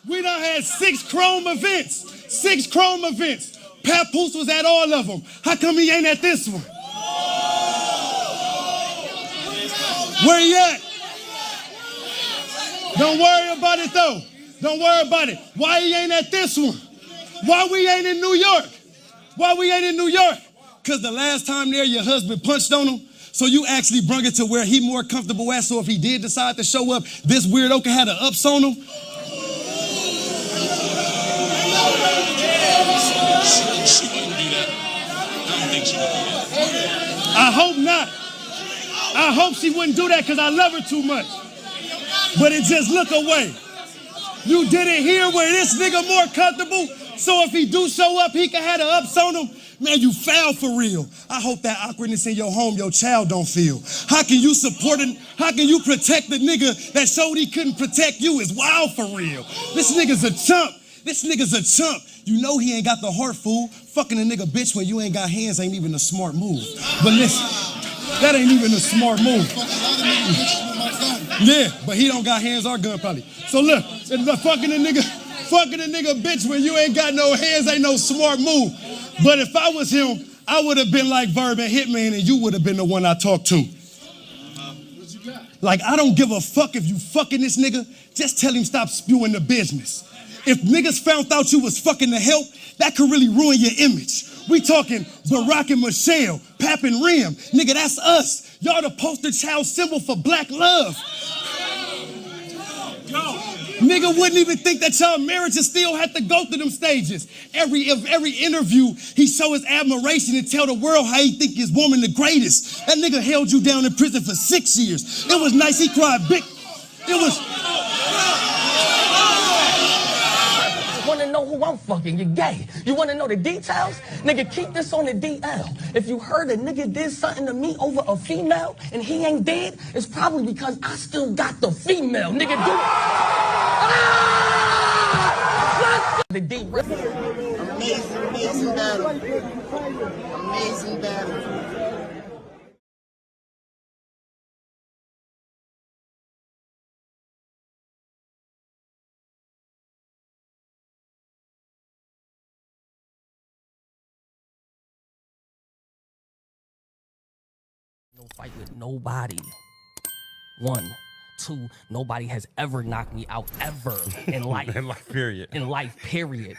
We done had 6 Chrome events. 6 Chrome events. Papoose was at all of them. How come he ain't at this one? Where he at? Don't worry about it though. Don't worry about it. Why he ain't at this one? Why we ain't in New York? Why we ain't in New York? Because the last time there, your husband punched on him. So you actually brung it to where he more comfortable at. So if he did decide to show up, this weirdo can have the ups on him. She wouldn't do that. I don't think she would do that. I hope not. I hope she wouldn't do that because I love her too much. But it just look away. You did it here where this nigga more comfortable. So if he do show up, he can have the ups on him. Man, you foul for real. I hope that awkwardness in your home, your child don't feel. How can you support it? How can you protect the nigga that showed he couldn't protect you? Is wild for real. This nigga's a chump. This nigga's a chump. You know he ain't got the heart, fool. Fucking a nigga bitch when you ain't got hands ain't even a smart move. But listen, that ain't even a smart move. Yeah, but he don't got hands or gun probably. So look, fucking a nigga bitch when you ain't got no hands ain't no smart move. But if I was him, I would have been like Verb and Hitman and you would have been the one I talked to. Like, I don't give a fuck if you fucking this nigga. Just tell him stop spewing the business. If niggas found out you was fucking the help, that could really ruin your image. We talking Barack and Michelle, Pap and Rem. Nigga, that's us. Y'all the poster child symbol for black love. Nigga wouldn't even think that y'all marriages still had to go through them stages. Every interview, he show his admiration and tell the world how he think his woman the greatest. That nigga held you down in prison for 6 years. It was nice, he cried big. It was... Wanna know who I'm fucking? You're gay. You wanna know the details? Nigga, keep this on the DL. If you heard a nigga did something to me over a female and he ain't dead, it's probably because I still got the female. Nigga, do it. Ah! The D. Amazing battle. Amazing battle. No fight with nobody. 1, 2, nobody has ever knocked me out ever in life. In life, period. In life, period.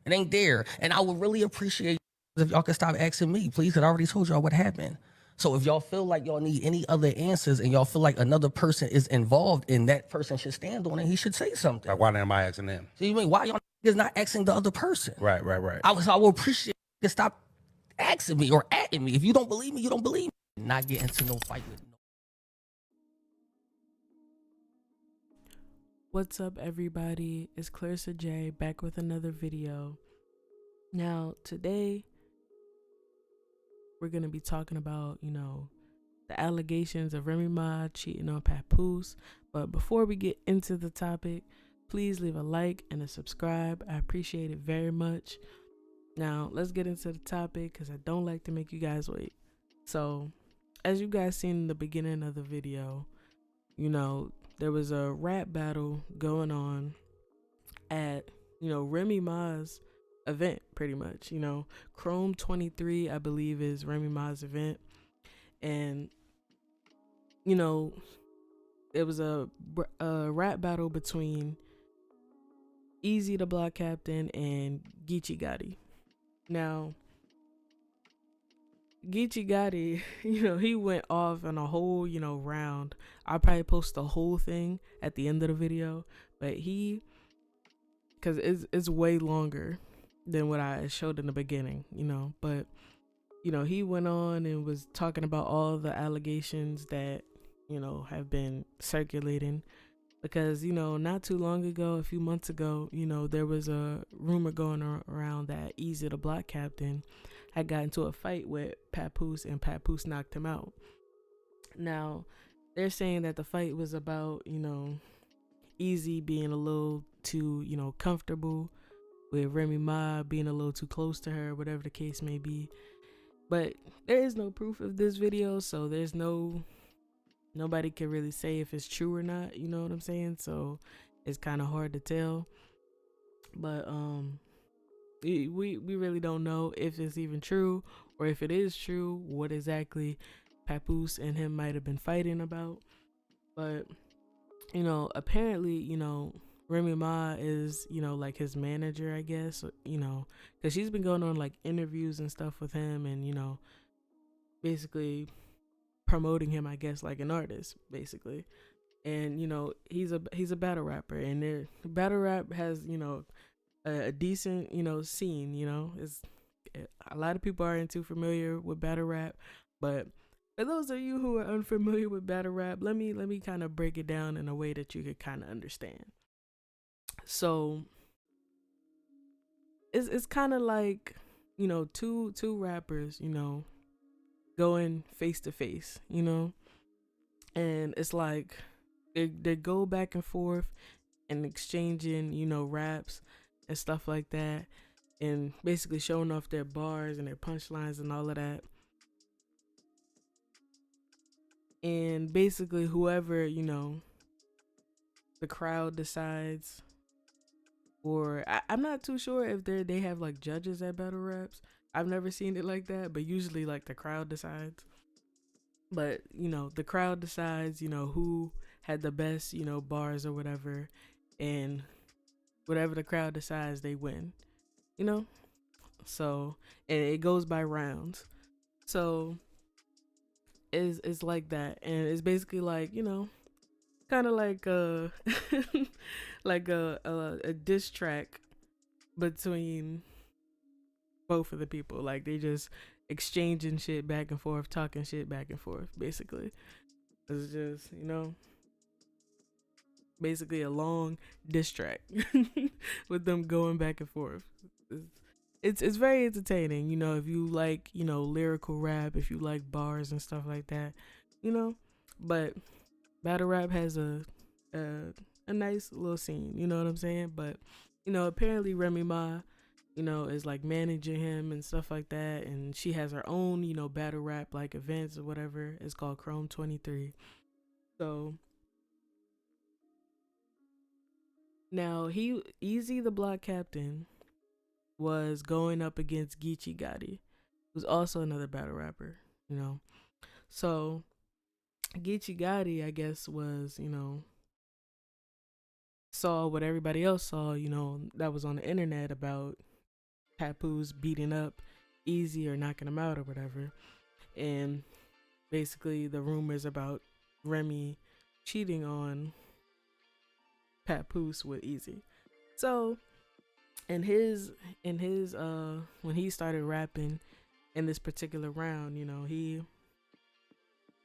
It ain't there. And I would really appreciate if y'all could stop asking me, please, because I already told y'all what happened. So if y'all feel like y'all need any other answers and y'all feel like another person is involved and that person should stand on it, he should say something. Like, why am I asking them? So you mean, why y'all is not asking the other person? Right. I will appreciate you to stop asking me or at me. If you don't believe me, you don't believe me. Not get into no fight with no. What's up, everybody? It's Clarissa J back with another video. Now, today we're gonna be talking about, the allegations of Remy Ma cheating on Papoose. But before we get into the topic, please leave a like and a subscribe. I appreciate it very much. Now, let's get into the topic because I don't like to make you guys wait. So, as you guys seen in the beginning of the video, there was a rap battle going on at, Remy Ma's event, pretty much. Chrome 23, I believe, is Remy Ma's event. And, it was a rap battle between Eazy The Block Captain and Geechee Gotti. Now, Geechee Gotti, he went off on a whole, round. I'll probably post the whole thing at the end of the video, but because it's way longer than what I showed in the beginning, but, he went on and was talking about all the allegations that, have been circulating because, not too long ago, a few months ago, there was a rumor going around that Eazy The Block Captain had got into a fight with Papoose and Papoose knocked him out. Now, they're saying that the fight was about, Eazy being a little too, comfortable with Remy Ma, being a little too close to her, whatever the case may be. But there is no proof of this video, so there's nobody can really say if it's true or not, you know what I'm saying? So It's kind of hard to tell, but we really don't know if it's even true, or if it is true, what exactly Papoose and him might have been fighting about. But apparently, Remy Ma is, like his manager, I guess, because she's been going on like interviews and stuff with him, and basically promoting him, I guess, like an artist, basically. And he's a battle rapper, and their battle rap has a decent scene. It's a lot of people aren't too familiar with battle rap, but for those of you who are unfamiliar with battle rap, let me kind of break it down in a way that you could kind of understand. So it's kind of like two rappers going face to face, and it's like they go back and forth and exchanging raps and stuff like that, and basically showing off their bars and their punchlines and all of that. And basically whoever the crowd decides, or I'm not too sure if they have like judges at battle raps. I've never seen it like that, but usually like the crowd decides. But the crowd decides who had the best bars or whatever, and whatever the crowd decides, they win. So, and it goes by rounds. So it's like that, and it's basically like kind of like like a diss track between both of the people. Like they just exchanging shit back and forth, talking shit back and forth, basically. It's just basically a long diss track with them going back and forth. It's very entertaining, if you like lyrical rap, if you like bars and stuff like that, but battle rap has a nice little scene, you know what I'm saying? But apparently Remy Ma is like managing him and stuff like that, and she has her own battle rap like events or whatever. It's called Chrome 23. So now Eazy the Block Captain was going up against Geechee Gotti, who's also another battle rapper, So Geechee Gotti, I guess, was, saw what everybody else saw, that was on the internet about Papoose beating up Eazy or knocking him out or whatever. And basically the rumors about Remy cheating on Papoose with Eazy. So in his when he started rapping in this particular round,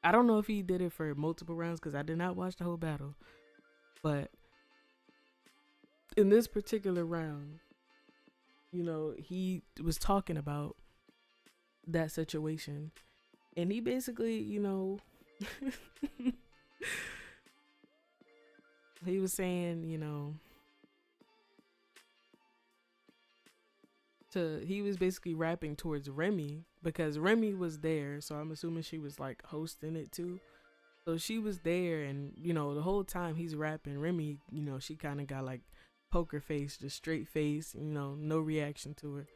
I don't know if he did it for multiple rounds because I did not watch the whole battle, but in this particular round, he was talking about that situation, and he basically he was saying he was basically rapping towards Remy because Remy was there, so I'm assuming she was like hosting it too. So she was there, and the whole time he's rapping, Remy, she kind of got like poker face, just straight face, no reaction to it,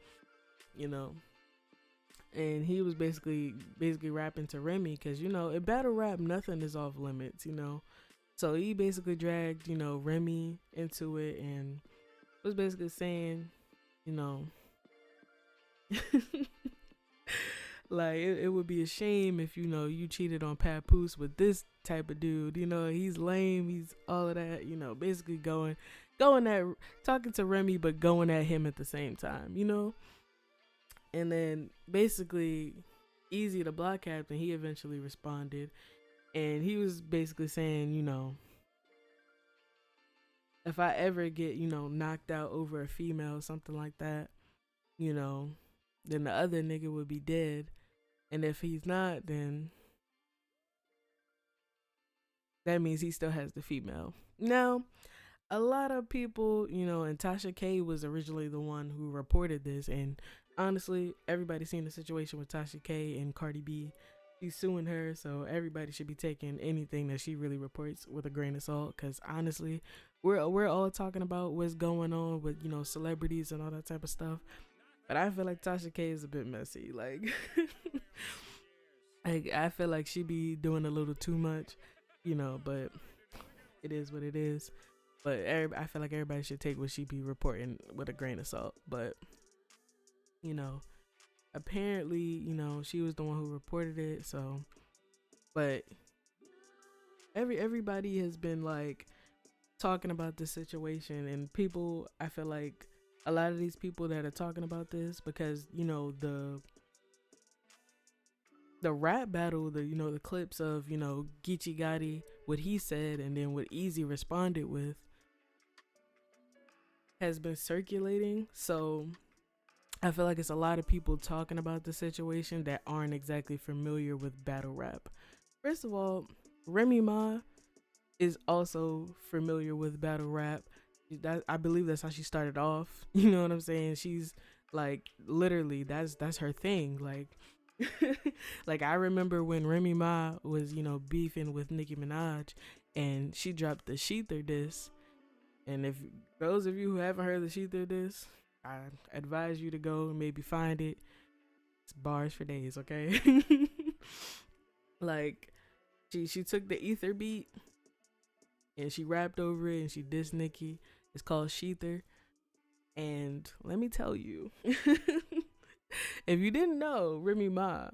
and he was basically rapping to Remy because in battle rap nothing is off limits, so he basically dragged Remy into it and was basically saying like it would be a shame if you cheated on Papoose with this type of dude, he's lame, he's all of that, basically going at talking to Remy but going at him at the same time, and then basically Eazy the Block Captain, he eventually responded, and he was basically saying if I ever get knocked out over a female, something like that, then the other nigga would be dead. And if he's not, then that means he still has the female. Now, a lot of people, and Tasha K was originally the one who reported this. And honestly, everybody's seen the situation with Tasha K and Cardi B. She's suing her, so everybody should be taking anything that she really reports with a grain of salt. Because honestly, we're all talking about what's going on with, you know, celebrities and all that type of stuff. But I feel like Tasha K is a bit messy. Like, I feel like she be doing a little too much, you know. But it is what it is. But I feel like everybody should take what she be reporting with a grain of salt. But, you know, apparently, you know, she was the one who reported it. So, but everybody has been like talking about this situation, and people, I feel like a lot of these people that are talking about this, because, you know, the rap battle, you know, the clips of, you know, Geechee Gotti, what he said, and then what Eazy responded with, has been circulating. So I feel like it's a lot of people talking about the situation that aren't exactly familiar with battle rap. First of all, Remy Ma is also familiar with battle rap. I believe that's how she started off. You know what I'm saying? She's like, literally, that's her thing. Like, like, I remember when Remy Ma was, you know, beefing with Nicki Minaj, and she dropped the Sheether diss. And if those of you who haven't heard the Sheether diss, I advise you to go and maybe find it. It's bars for days, okay? Like, she took the Ether beat and she rapped over it and she dissed Nicki. It's called Sheether. And let me tell you, if you didn't know, Remy Ma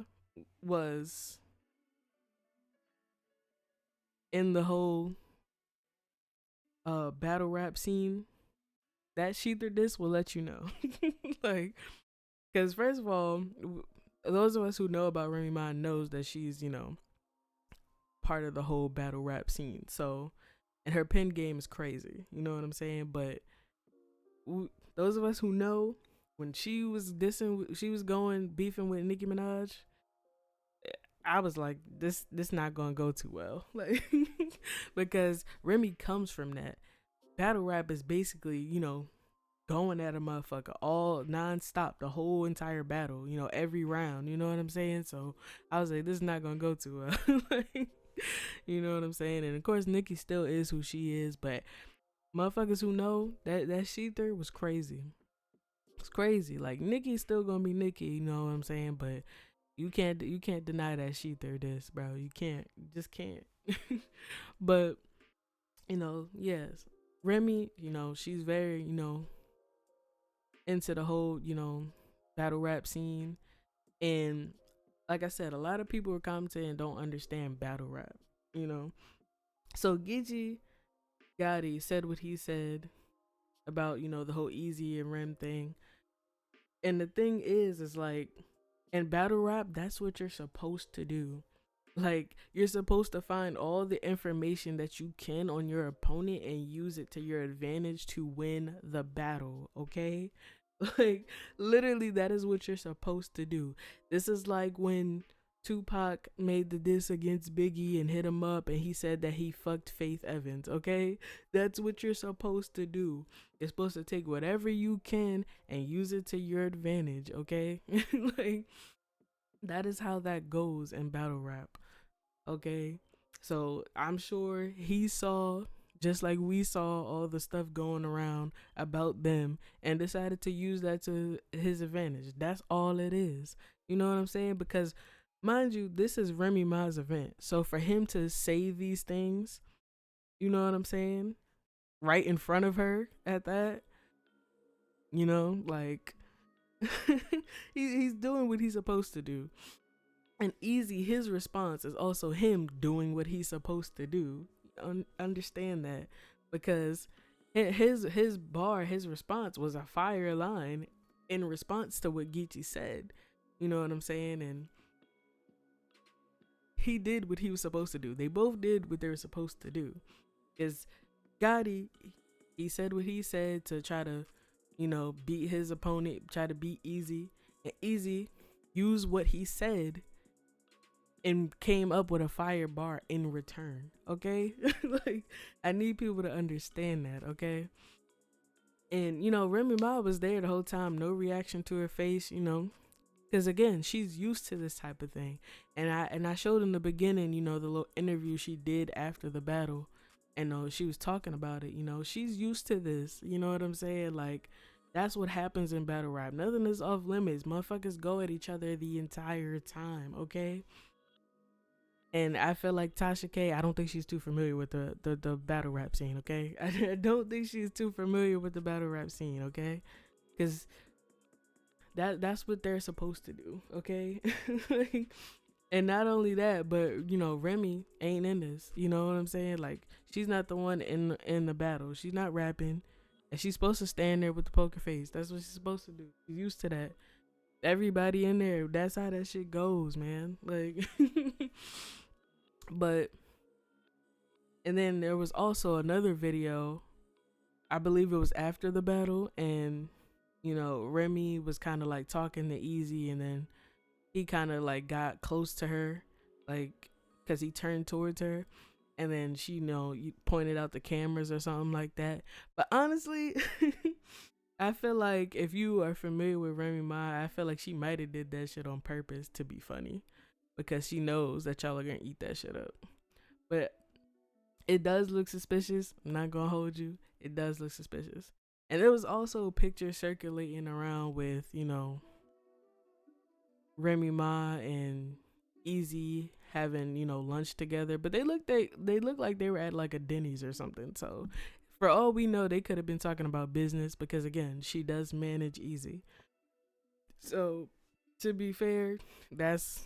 was in the whole battle rap scene, that Sheether diss will let you know. Like, because first of all, those of us who know about Remy Ma knows that she's, you know, part of the whole battle rap scene. So, and her pen game is crazy. You know what I'm saying? But those of us who know, when she was going beefing with Nicki Minaj, I was like, this not gonna go too well. Like, because Remy comes from that. Battle rap is basically, you know, going at a motherfucker all nonstop, the whole entire battle, you know, every round, you know what I'm saying? So I was like, this is not gonna go too well. Like, you know what I'm saying? And of course, Nicki still is who she is, but motherfuckers who know that Sheether was crazy. It's crazy. Like, Nicki's still gonna be Nicki, you know what I'm saying? But you can't deny that Sheether this, bro. You just can't. But, you know, yes, Remy, you know, she's very, you know, into the whole, you know, battle rap scene. And like I said, a lot of people are commenting and don't understand battle rap, you know. So Geechee Gotti said what he said about, you know, the whole Eazy and Rem thing. And the thing is like, in battle rap, that's what you're supposed to do. Like, you're supposed to find all the information that you can on your opponent and use it to your advantage to win the battle, okay? Like, literally, that is what you're supposed to do. This is like when Tupac made the diss against Biggie and hit him up and he said that he fucked Faith Evans, okay? That's what you're supposed to do. You're supposed to take whatever you can and use it to your advantage, okay? Like, that is how that goes in battle rap, okay? So I'm sure he saw, just like we saw, all the stuff going around about them and decided to use that to his advantage. That's all it is. You know what I'm saying? Because, mind you, this is Remy Ma's event. So for him to say these things, you know what I'm saying, right in front of her at that, you know, like, he's doing what he's supposed to do. And Eazy, his response is also him doing what he's supposed to do. Understand that, because his response was a fire line in response to what Geechee said. You know what I'm saying? And he did what he was supposed to do. They both did what they were supposed to do. Is Gotti, he said what he said to try to, you know, beat his opponent, try to beat Eazy, and Eazy used what he said and came up with a fire bar in return, okay? Like, I need people to understand that, okay? And, you know, Remy Ma was there the whole time, no reaction to her face, you know. Because again, she's used to this type of thing. And I showed in the beginning, the little interview she did after the battle. And she was talking about it. She's used to this. You know what I'm saying? Like, that's what happens in battle rap. Nothing is off limits. Motherfuckers go at each other the entire time, okay? And I feel like Tasha K, I don't think she's too familiar with the battle rap scene, okay? I don't think she's too familiar with the battle rap scene, okay? Because that's what they're supposed to do, okay? And not only that, but Remy ain't in this. You know what I'm saying? Like, she's not the one in the battle. She's not rapping, and she's supposed to stand there with the poker face. That's what she's supposed to do. She's used to that. Everybody in there, that's how that shit goes, man. Like, but and then there was also another video. I believe it was after the battle, and Remy was kind of like talking to Eazy, and then he kind of like got close to her, like, because he turned towards her, and then she you pointed out the cameras or something like that. But honestly, I feel like if you are familiar with Remy Ma, I feel like she might have did that shit on purpose to be funny, because she knows that y'all are gonna eat that shit up. But it does look suspicious. I'm not gonna hold you. It does look suspicious. And there was also pictures circulating around with, Remy Ma and Eazy having, lunch together. But they look like they were at like a Denny's or something. So for all we know, they could have been talking about business, because again, she does manage Eazy. So to be fair, that's,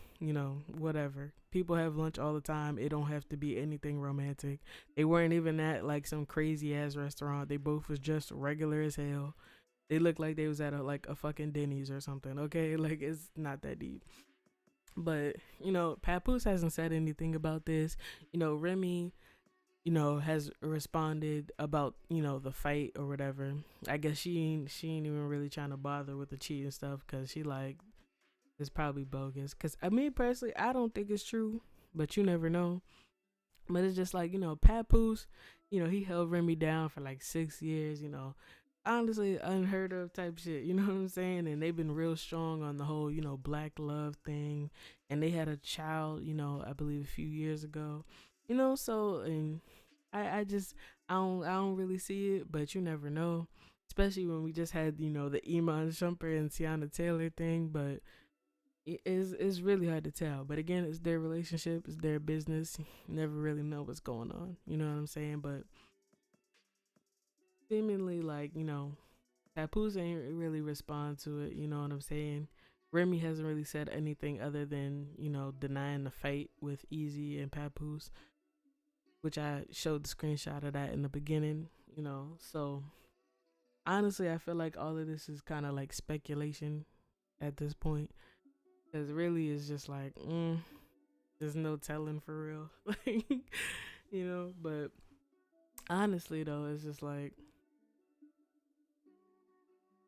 whatever. People have lunch all the time. It don't have to be anything romantic. They weren't even at like some crazy ass restaurant. They both was just regular as hell. They looked like they was at a fucking Denny's or something, okay? Like, it's not that deep. But, Papoose hasn't said anything about this. Remy, has responded about, the fight or whatever. I guess she ain't even really trying to bother with the cheating stuff, because she like, it's probably bogus. Because, I mean, personally, I don't think it's true, but you never know. But it's just like, Papoose, he held Remy down for like 6 years, honestly unheard of type shit, you know what I'm saying? And they've been real strong on the whole, black love thing. And they had a child, I believe a few years ago, so, and I don't really see it, but you never know. Especially when we just had, the Iman Shumpert and Tiana Taylor thing, but it's really hard to tell. But again, it's their relationship, it's their business. You never really know what's going on. You know what I'm saying? But seemingly, like, Papoose ain't really respond to it. You know what I'm saying? Remy hasn't really said anything other than, denying the fight with Eazy and Papoose, which I showed the screenshot of that in the beginning, So honestly, I feel like all of this is kind of like speculation at this point. Because really, it's just like, there's no telling for real. Like, but honestly, though, it's just like,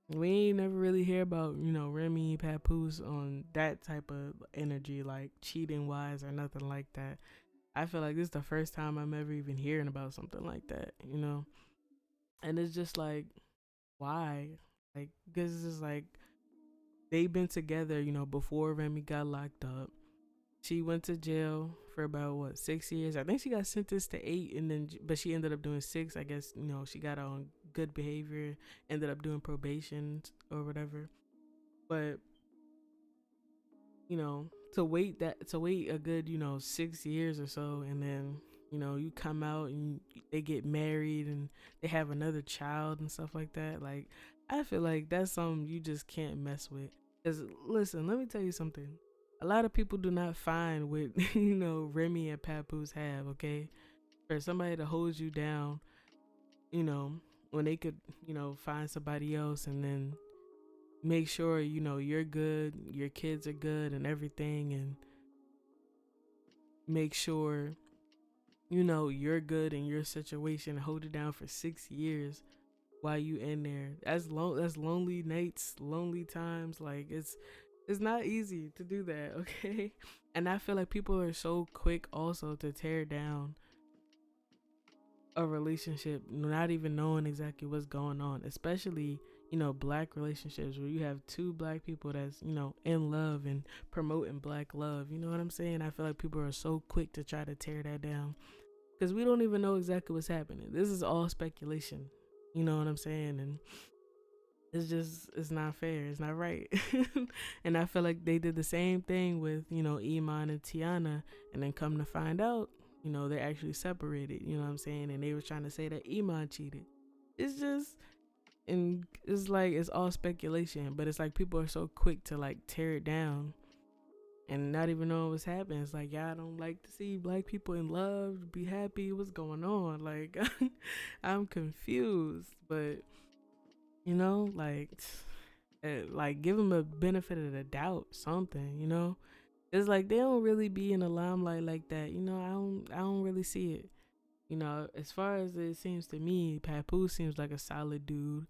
we ain't never really hear about, Remy, Papoose on that type of energy, like cheating wise or nothing like that. I feel like this is the first time I'm ever even hearing about something like that, And it's just like, why? Like, because it's just like, they've been together, before Remy got locked up. She went to jail for about 6 years. I think she got sentenced to 8, but she ended up doing 6. I guess she got on good behavior, ended up doing probation or whatever. But to wait a good 6 years or so, and then you come out and they get married and they have another child and stuff like that. Like, I feel like that's something you just can't mess with. Because listen, let me tell you something. A lot of people do not find what Remy and Papoose have. Okay, for somebody to hold you down, when they could find somebody else, and then make sure you're good, your kids are good and everything, and make sure you're good in your situation, hold it down for 6 years while you in there. That's lonely nights, lonely times. Like, it's not easy to do that. Okay, and I feel like people are so quick also to tear down a relationship not even knowing exactly what's going on, especially, black relationships where you have two black people that's, in love and promoting black love. You know what I'm saying? I feel like people are so quick to try to tear that down because we don't even know exactly what's happening. This is all speculation. You know what I'm saying? And it's not fair. It's not right. And I feel like they did the same thing with, Iman and Tiana, and then come to find out, they're actually separated, you know what I'm saying? And they were trying to say that Iman cheated. It's just, and it's like, it's all speculation, but it's like people are so quick to like tear it down and not even know what's happening. It's like, y'all don't like to see black people in love, be happy. What's going on? Like, I'm confused, but like give them a benefit of the doubt, something, It's like they don't really be in the limelight like that, I don't really see it. As far as it seems to me, Papoose seems like a solid dude.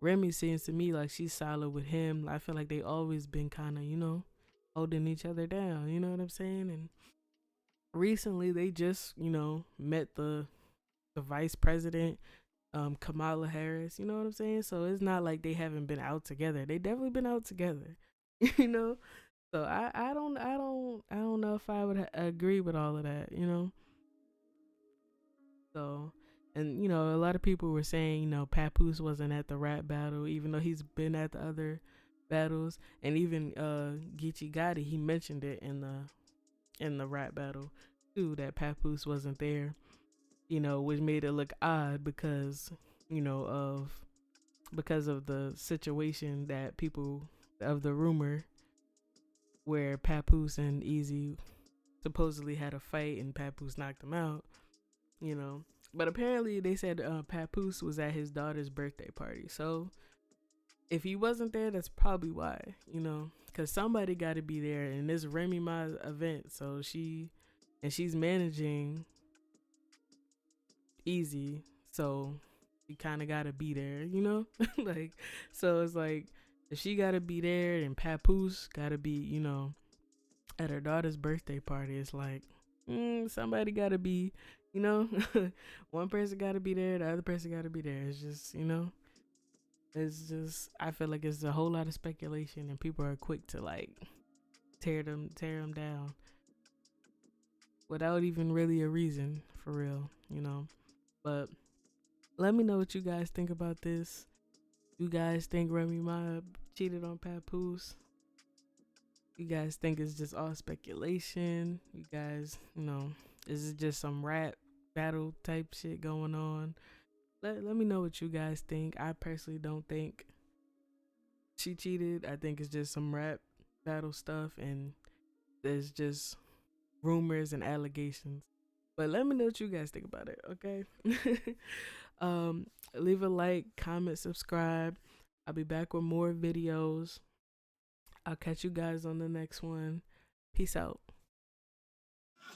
Remy seems to me like she's solid with him. I feel like they always been kind of, holding each other down, you know what I'm saying? And recently they just, met the vice president, Kamala Harris, you know what I'm saying? So it's not like they haven't been out together. They definitely been out together, So I don't know if I would agree with all of that, So, and a lot of people were saying, Papoose wasn't at the rap battle, even though he's been at the other battles, and even Geechee Gotti, he mentioned it in the rap battle too, that Papoose wasn't there, which made it look odd because of the situation that people of the rumor where Papoose and Eazy supposedly had a fight and Papoose knocked him out, But apparently they said Papoose was at his daughter's birthday party. So if he wasn't there, that's probably why, because somebody got to be there, and this Remy Ma event. So she's managing Eazy, so she kind of got to be there, like, so it's like if she got to be there and Papoose got to be, at her daughter's birthday party, it's like somebody got to be, one person got to be there, the other person got to be there. It's just, it's just, I feel like it's a whole lot of speculation, and people are quick to like tear them down without even really a reason, for real, But let me know what you guys think about this. You guys think Remy Ma cheated on Papoose? You guys think it's just all speculation? You guys, is it just some rap battle type shit going on? Let me know what you guys think. I personally don't think she cheated. I think it's just some rap battle stuff, and there's just rumors and allegations. But let me know what you guys think about it, okay? Leave a like, comment, subscribe. I'll be back with more videos. I'll catch you guys on the next one. Peace out.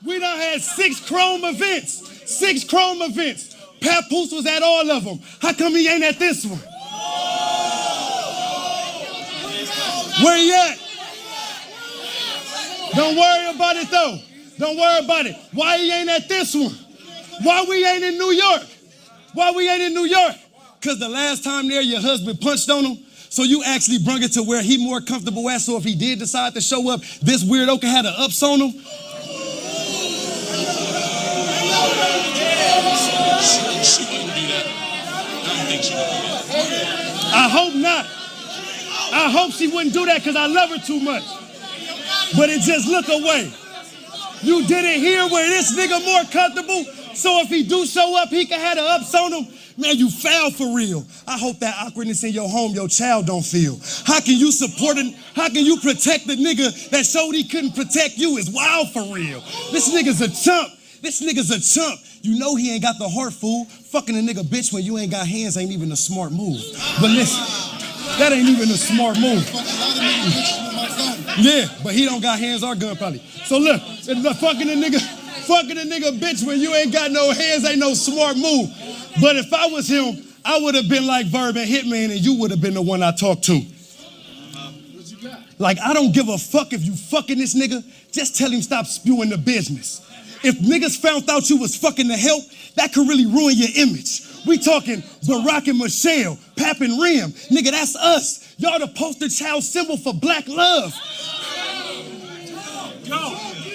We done had 6 Chrome events. 6 Chrome events. Papoose was at all of them. How come he ain't at this one? Where he at? Don't worry about it though. Don't worry about it. Why he ain't at this one? Why we ain't in New York? Why we ain't in New York? Because the last time there, your husband punched on him. So you actually brung it to where he more comfortable at. So if he did decide to show up, this weirdo can have the ups on him. She wouldn't do that. I don't think she would do that. I hope not. I hope she wouldn't do that because I love her too much. But it just look away. You did it here where this nigga more comfortable. So if he do show up, he can have the ups on him. Man, you foul for real. I hope that awkwardness in your home, your child don't feel. How can you support it? How can you protect the nigga that showed he couldn't protect you? Is wild for real. This nigga's a chump. This nigga's a chump. You know he ain't got the heart, fool. Fucking a nigga bitch when you ain't got hands ain't even a smart move. But listen, that ain't even a smart move. Yeah, but he don't got hands or gun probably. So look, fucking a nigga bitch when you ain't got no hands ain't no smart move. But if I was him, I would have been like Verb and Hitman, and you would have been the one I talked to. Like, I don't give a fuck if you fucking this nigga. Just tell him stop spewing the business. If niggas found out you was fucking the help, that could really ruin your image. We talking Barack and Michelle, Pap and Rem. Nigga, that's us. Y'all the poster child symbol for black love.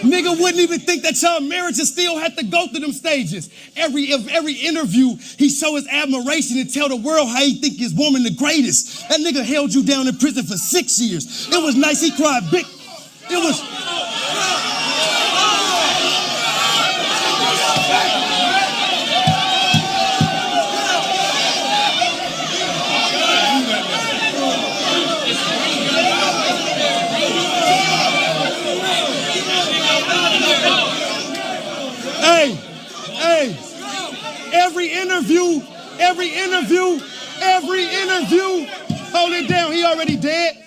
Nigga wouldn't even think that y'all marriages still had to go through them stages. Every interview, he show his admiration and tell the world how he think his woman the greatest. That nigga held you down in prison for 6 years. It was nice, he cried big. It was... Hey, every interview, hold it down, he already dead.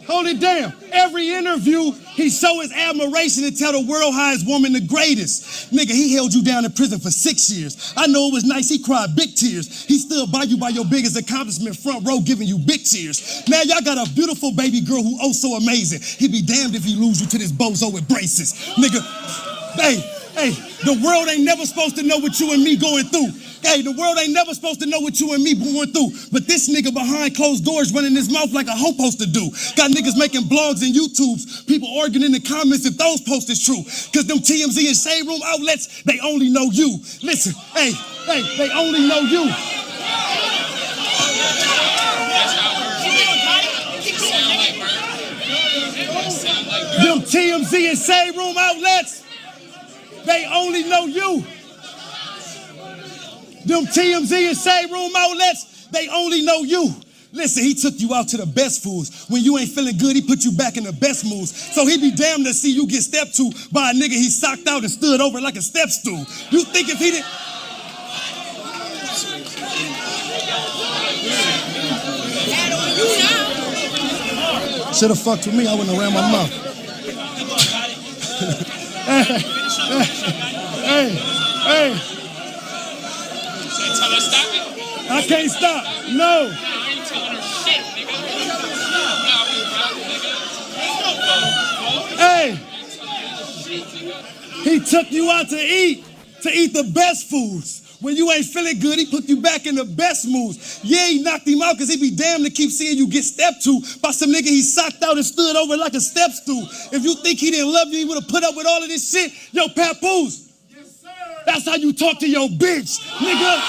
Hold it down. Every interview, he show his admiration and tell the world how his woman the greatest. Nigga, he held you down in prison for 6 years. I know it was nice, he cried big tears. He stood by you by your biggest accomplishment, front row giving you big tears. Now y'all got a beautiful baby girl who oh so amazing. He'd be damned if he lose you to this bozo with braces. Nigga, hey, the world ain't never supposed to know what you and me going through. Hey, the world ain't never supposed to know what you and me going through. But this nigga behind closed doors running his mouth like a hoe supposed to do. Got niggas making blogs and YouTubes. People arguing in the comments if those posts is true. Cause them TMZ and Shade Room outlets, they only know you. Listen, hey, they only know you. Them TMZ and Shade Room outlets, they only know you. Them TMZ and Shade Room outlets, they only know you. Listen, he took you out to the best foods. When you ain't feeling good, he put you back in the best moods. So he be damned to see you get stepped to by a nigga he socked out and stood over like a step stool. You think if he didn't... Should've fucked with me, I wouldn't have ran my mouth. Hey. Tell her stop it. I can't stop. No. I ain't telling her shit, nigga. Hey. He took you out to eat the best foods. When you ain't feeling good, he put you back in the best moods. Yeah, he knocked him out because he be damned to keep seeing you get stepped to by some nigga he socked out and stood over like a step stool. If you think he didn't love you, he would have put up with all of this shit. Yo, Papoose. Yes, sir. That's how you talk to your bitch, nigga.